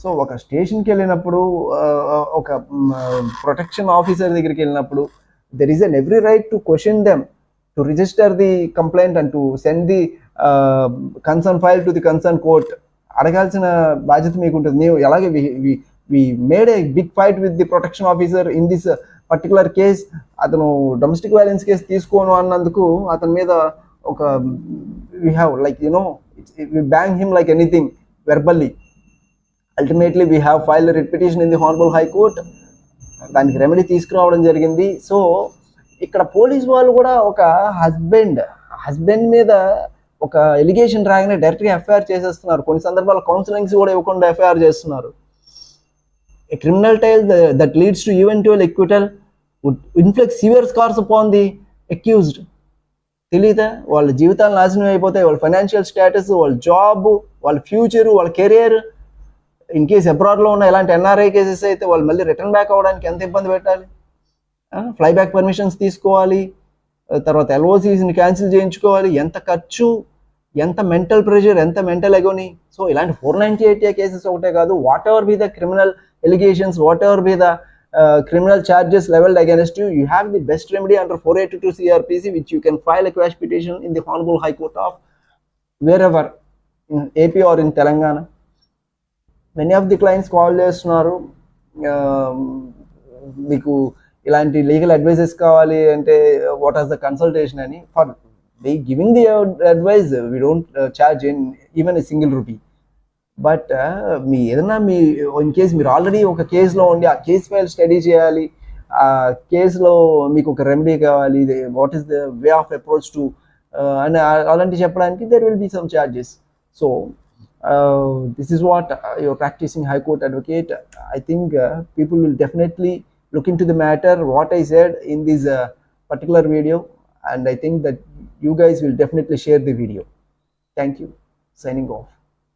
So ఒక స్టేషన్కి వెళ్ళినప్పుడు ఒక ప్రొటెక్షన్ ఆఫీసర్ దగ్గరికి వెళ్ళినప్పుడు there is an every right to question them, to register the complaint and to send the concern file to the concern court. అడగాల్సిన బాధ్యత మీకు ఉంటుంది. మేము ఎలాగే we made a big fight with the protection officer in this particular case. అతను domestic violence case తీసుకోను అన్నందుకు అతని మీద ఒక we have like we bang him like anything verbally. Ultimately we have filed writ petition in the honourable high court. దానికి remedy తీసుకురావడం జరిగింది. So ఇక్కడ పోలీస్ వాళ్ళు కూడా ఒక హస్బెండ్ మీద ఒక ఎలిగేషన్ రాగానే డైరెక్ట్గా ఎఫ్ఐఆర్ చేసేస్తున్నారు. కొన్ని సందర్భాల్లో కౌన్సిలింగ్స్ కూడా ఇవ్వకుండా ఎఫ్ఐఆర్ చేస్తున్నారు. A criminal tale that leads to eventual acquittal would inflict severe scars upon the accused. తెలీదా వాళ్ళ జీవితాలు నాశనం అయిపోతాయి, వాళ్ళ ఫైనాన్షియల్ స్టేటస్, వాళ్ళ జాబ్, వాళ్ళ ఫ్యూచర్, వాళ్ళ కెరియర్. ఇన్ కేస్ అబ్రాడ్లో ఉన్న ఇలాంటి ఎన్ఆర్ఐ కేసెస్ అయితే వాళ్ళు మళ్ళీ రిటర్న్ బ్యాక్ అవ్వడానికి ఎంత ఇబ్బంది పెట్టాలి, ఫ్లై బ్యాక్ పర్మిషన్స్ తీసుకోవాలి, తర్వాత ఎల్ఓసీస్ని క్యాన్సిల్ చేయించుకోవాలి, ఎంత ఖర్చు, ఎంత మెంటల్ ప్రెషర్, ఎంత మెంటల్ ఎగోని. సో ఇలాంటి 498 కేసెస్ ఒకటే కాదు, what ever be the criminal allegations, whatever be the criminal charges leveled against you, you have the best remedy under 482 CRPC, which you can file a quash petition in the Honorable High Court of wherever in AP or in Telangana. Many of the clients call చేస్తున్నారు, మీకు ఇలాంటి legal advices కావాలి అంటే what as the consultation అని. For they giving the advice we don't charge even a single rupee. But మీ ఏదన్నా in case మీరు already ఒక కేసులో ఉండి ఆ కేసు ఫైల్ స్టడీ చేయాలి, ఆ కేసులో మీకు ఒక రెమెడీ కావాలి, what is the way of approach to అని అలాంటివి చెప్పడానికి there will be some charges. So this is what your practicing high court advocate. I think people will definitely look into the matter what I said in this particular video, and I think that you guys will definitely share the video. Thank you. Signing off.